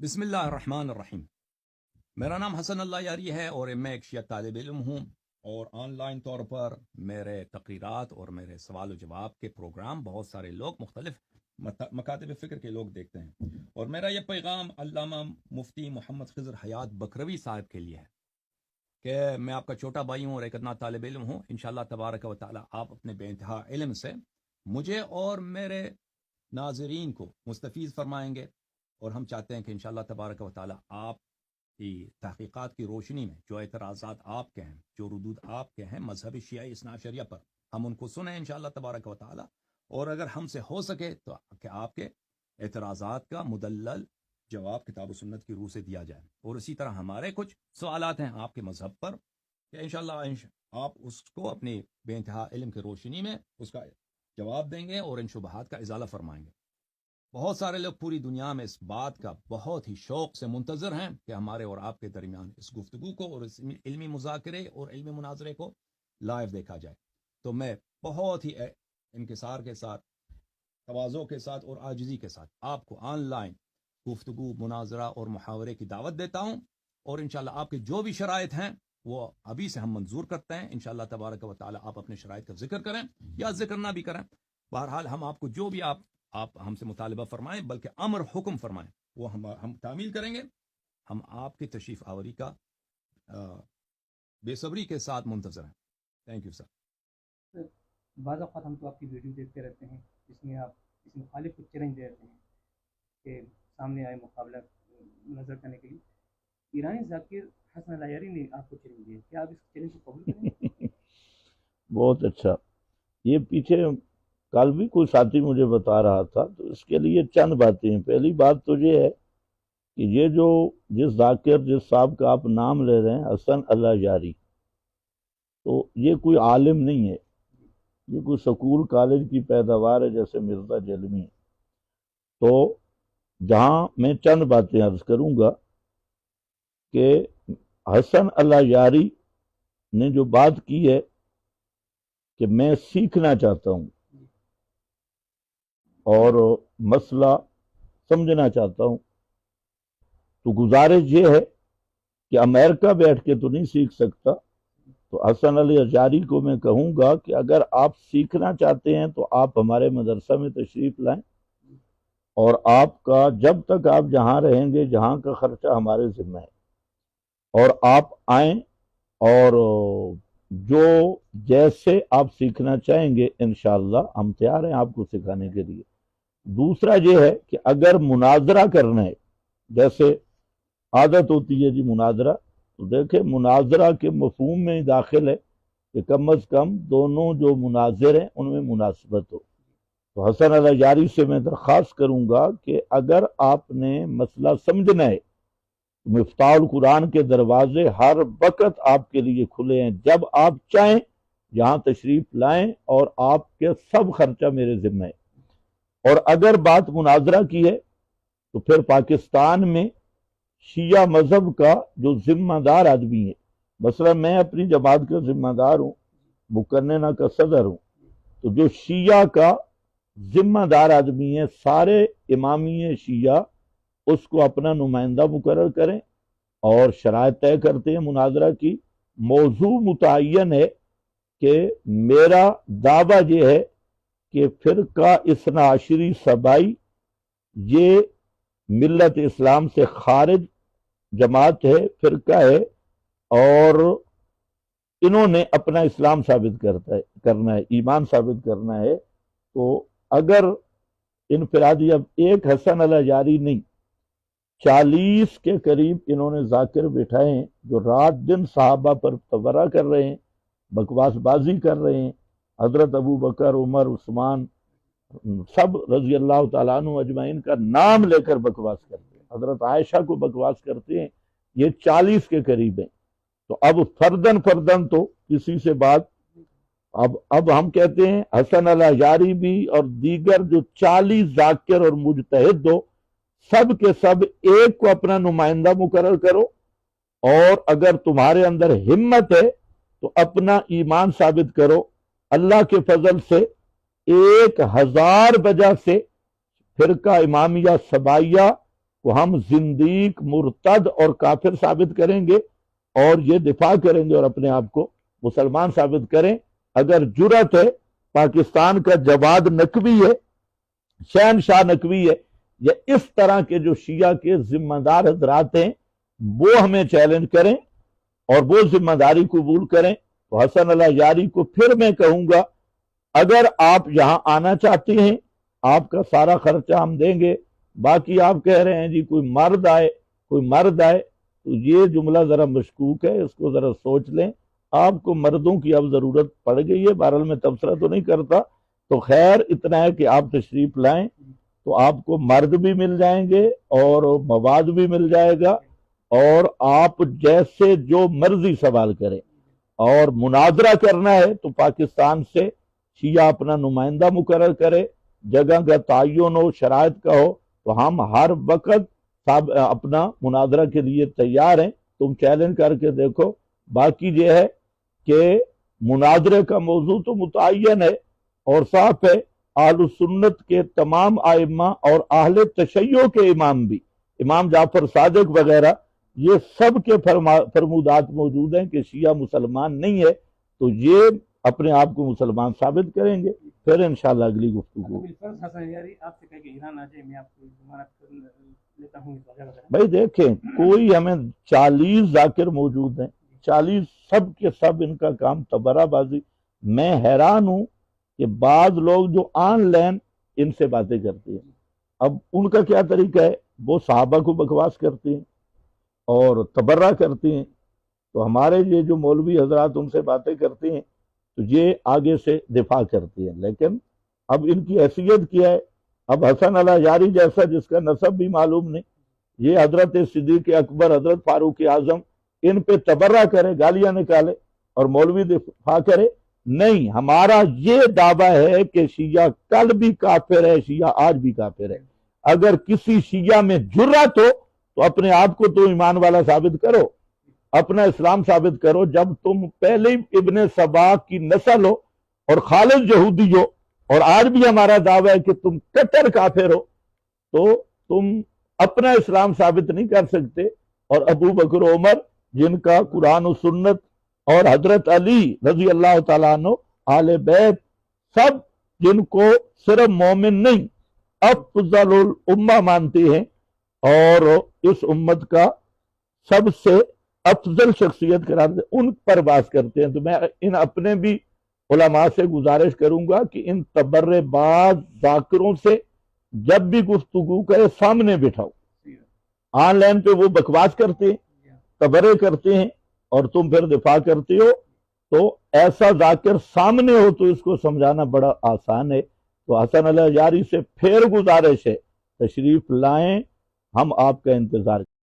بسم اللہ الرحمن الرحیم۔ میرا نام حسن اللہ یاری ہے اور میں ایک شیعہ طالب علم ہوں، اور آن لائن طور پر میرے تقریرات اور میرے سوال و جواب کے پروگرام بہت سارے لوگ مختلف مکاتب فکر کے لوگ دیکھتے ہیں، اور میرا یہ پیغام علامہ مفتی محمد خضر حیات بکروی صاحب کے لیے ہے کہ میں آپ کا چھوٹا بھائی ہوں اور ایک ادنا طالب علم ہوں۔ انشاءاللہ تبارک و تعالی آپ اپنے بے انتہا علم سے مجھے اور میرے ناظرین کو مستفیض فرمائیں گے، اور ہم چاہتے ہیں کہ انشاءاللہ تبارک و تعالی آپ کی تحقیقات کی روشنی میں جو اعتراضات آپ کے ہیں، جو ردود آپ کے ہیں مذہب شیعہ اثنا عشریہ پر، ہم ان کو سنیں انشاءاللہ تبارک و تعالی، اور اگر ہم سے ہو سکے تو کہ آپ کے اعتراضات کا مدلل جواب کتاب و سنت کی روح سے دیا جائے، اور اسی طرح ہمارے کچھ سوالات ہیں آپ کے مذہب پر کہ انشاءاللہ آپ اس کو اپنی بے انتہا علم کی روشنی میں اس کا جواب دیں گے اور ان شبہات کا ازالہ فرمائیں گے۔ بہت سارے لوگ پوری دنیا میں اس بات کا بہت ہی شوق سے منتظر ہیں کہ ہمارے اور آپ کے درمیان اس گفتگو کو اور اس علمی مذاکرے اور علمی مناظرے کو لائیو دیکھا جائے۔ تو میں بہت ہی انکسار کے ساتھ، تواضع کے ساتھ اور عاجزی کے ساتھ آپ کو آن لائن گفتگو، مناظرہ اور محاورے کی دعوت دیتا ہوں، اور انشاءاللہ آپ کے جو بھی شرائط ہیں وہ ابھی سے ہم منظور کرتے ہیں۔ انشاءاللہ تبارک و تعالی آپ اپنے شرائط کا ذکر کریں یا ذکر نہ بھی کریں، بہرحال ہم آپ کو جو بھی آپ ہم سے مطالبہ فرمائیں، بلکہ امر حکم فرمائیں، وہ ہم تعمیل کریں گے۔ ہم آپ کی تشریف آوری کا بے صبری کے ساتھ منتظر ہیں۔ Thank you sir. بعض اوقات ہم تو آپ کی ویڈیو دیکھتے رہتے ہیں جس میں آپ اس مخالف کو چیلنج دے رہتے ہیں کہ سامنے آئے مقابلہ نظر کرنے کے لیے۔ ایرانی ذاکر حسن العیاری نے آپ کو چیلنج دیا، کیا آپ اس چیلنج کو قبول کریں؟ بہت اچھا۔ یہ پیچھے کل بھی کوئی ساتھی مجھے بتا رہا تھا، تو اس کے لیے چند باتیں ہیں۔ پہلی بات تو یہ ہے کہ یہ جو جس ذاکر جس صاحب کا آپ نام لے رہے ہیں حسن العیاری، تو یہ کوئی عالم نہیں ہے، یہ کوئی سکول کالج کی پیداوار ہے جیسے مرزا جلمی۔ تو جہاں میں چند باتیں عرض کروں گا کہ حسن العیاری نے جو بات کی ہے کہ میں سیکھنا چاہتا ہوں اور مسئلہ سمجھنا چاہتا ہوں، تو گزارش یہ ہے کہ امریکہ بیٹھ کے تو نہیں سیکھ سکتا۔ تو حسن العیاری کو میں کہوں گا کہ اگر آپ سیکھنا چاہتے ہیں تو آپ ہمارے مدرسہ میں تشریف لائیں، اور آپ کا جب تک آپ جہاں رہیں گے جہاں کا خرچہ ہمارے ذمہ ہے، اور آپ آئیں اور جو جیسے آپ سیکھنا چاہیں گے انشاءاللہ ہم تیار ہیں آپ کو سکھانے کے لیے۔ دوسرا یہ ہے کہ اگر مناظرہ کرنا ہے، جیسے عادت ہوتی ہے جی مناظرہ، تو دیکھیں مناظرہ کے مفہوم میں داخل ہے کہ کم از کم دونوں جو مناظر ہیں ان میں مناسبت ہو۔ تو حسن العیاری سے میں درخواست کروں گا کہ اگر آپ نے مسئلہ سمجھنا ہے، مفتاح القرآن کے دروازے ہر وقت آپ کے لیے کھلے ہیں، جب آپ چاہیں یہاں تشریف لائیں، اور آپ کے سب خرچہ میرے ذمہ ہے۔ اور اگر بات مناظرہ کی ہے تو پھر پاکستان میں شیعہ مذہب کا جو ذمہ دار آدمی ہے، مثلا میں اپنی جماعت کا ذمہ دار ہوں، مقننہ کا صدر ہوں، تو جو شیعہ کا ذمہ دار آدمی ہے، سارے امامی شیعہ اس کو اپنا نمائندہ مقرر کریں اور شرائط طے کرتے ہیں مناظرہ کی۔ موضوع متعین ہے کہ میرا دعویٰ یہ ہے کہ فرقہ اثنا عشری سبائی یہ ملت اسلام سے خارج جماعت ہے، فرقہ ہے، اور انہوں نے اپنا اسلام ثابت کرنا ہے، ایمان ثابت کرنا ہے۔ تو اگر انفرادی، اب ایک حسن العیاری نہیں، 40 کے قریب انہوں نے ذاکر بٹھائے ہیں جو رات دن صحابہ پر تبرہ کر رہے ہیں، بکواس بازی کر رہے ہیں، حضرت ابو بکر، عمر، عثمان سب رضی اللہ تعالیٰ عنہ اجمعین کا نام لے کر بکواس کرتے ہیں، حضرت عائشہ کو بکواس کرتے ہیں، یہ 40 کے قریب ہیں۔ تو اب فردن تو کسی سے بات، اب ہم کہتے ہیں حسن العیاری بھی اور دیگر جو 40 ذاکر اور مجتہد ہو، سب کے سب ایک کو اپنا نمائندہ مقرر کرو، اور اگر تمہارے اندر ہمت ہے تو اپنا ایمان ثابت کرو۔ اللہ کے فضل سے 1000 وجہ سے فرقہ امامیہ سبائیہ کو ہم زندیق، مرتد اور کافر ثابت کریں گے اور یہ دفاع کریں گے اور اپنے آپ کو مسلمان ثابت کریں۔ اگر جرأت ہے، پاکستان کا جواد نقوی ہے، شہنشاہ نقوی ہے، یا اس طرح کے جو شیعہ کے ذمہ دار حضرات ہیں وہ ہمیں چیلنج کریں اور وہ ذمہ داری قبول کریں، تو حسن اللہ یاری کو پھر میں کہوں گا اگر آپ یہاں آنا چاہتے ہیں آپ کا سارا خرچہ ہم دیں گے۔ باقی آپ کہہ رہے ہیں جی کوئی مرد آئے تو یہ جملہ ذرا مشکوک ہے، اس کو ذرا سوچ لیں۔ آپ کو مردوں کی اب ضرورت پڑ گئی ہے، بہرحال میں تبصرہ تو نہیں کرتا، تو خیر اتنا ہے کہ آپ تشریف لائیں تو آپ کو مرد بھی مل جائیں گے اور مواد بھی مل جائے گا، اور آپ جیسے جو مرضی سوال کریں، اور مناظرہ کرنا ہے تو پاکستان سے شیعہ اپنا نمائندہ مقرر کرے، جگہ کا تعین ہو، شرائط کا ہو، تو ہم ہر وقت اپنا مناظرہ کے لیے تیار ہیں۔ تم چیلنج کر کے دیکھو۔ باقی یہ ہے کہ مناظرے کا موضوع تو متعین ہے اور صاف ہے، اہل سنت کے تمام ائمہ اور اہل تشیع کے امام بھی، امام جعفر صادق وغیرہ، یہ سب کے فرمودات موجود ہیں کہ شیعہ مسلمان نہیں ہے، تو یہ اپنے آپ کو مسلمان ثابت کریں گے، پھر انشاءاللہ اگلی گفتگو۔ حسن یاری آپ سے کہے کہ ایران آ جائے، میں آپ کو ضمانت لیتا ہوں اس وجہ وغیرہ۔ بھائی دیکھیں، کوئی ہمیں 40 ذاکر موجود ہیں، 40 سب کے سب ان کا کام تبرہ بازی۔ میں حیران ہوں کہ بعض لوگ جو آن لائن ان سے باتیں کرتے ہیں، اب ان کا کیا طریقہ ہے، وہ صحابہ کو بکواس کرتے ہیں اور تبرہ کرتے ہیں، تو ہمارے یہ جو مولوی حضرات ان سے باتیں کرتے ہیں تو یہ آگے سے دفاع کرتے ہیں، لیکن اب ان کی حیثیت کیا ہے؟ اب حسن اللہ یاری جیسا جس کا نسب بھی معلوم نہیں، یہ حضرت صدیق اکبر، حضرت فاروق اعظم، ان پہ تبرہ کرے، گالیاں نکالے اور مولوی دفاع کرے؟ نہیں، ہمارا یہ دعویٰ ہے کہ شیعہ کل بھی کافر ہے، شیعہ آج بھی کافر ہے۔ اگر کسی شیعہ میں جرأت ہو تو اپنے آپ کو تو ایمان والا ثابت کرو، اپنا اسلام ثابت کرو۔ جب تم پہلے ہی ابن سبا کی نسل ہو اور خالص یہودی ہو، اور آج بھی ہمارا دعویٰ ہے کہ تم کٹر کافر ہو، تو تم اپنا اسلام ثابت نہیں کر سکتے۔ اور ابو بکر عمر جن کا قرآن و سنت، اور حضرت علی رضی اللہ تعالیٰ عنہ، آل بیت، سب جن کو صرف مومن نہیں افضل الامہ مانتے ہیں اور اس امت کا سب سے افضل شخصیت قرار دے، ان پر بات کرتے ہیں۔ تو میں ان اپنے بھی علماء سے گزارش کروں گا کہ ان تبرے باز ذاکروں سے جب بھی گفتگو کرے سامنے بٹھاؤ۔ آن لائن پہ وہ بکواس کرتے ہیں، تبرے کرتے ہیں، اور تم پھر دفاع کرتے ہو، تو ایسا ذاکر سامنے ہو تو اس کو سمجھانا بڑا آسان ہے۔ تو حسن اللہ یاری سے پھر گزارش ہے، تشریف لائیں، ہم آپ کا انتظار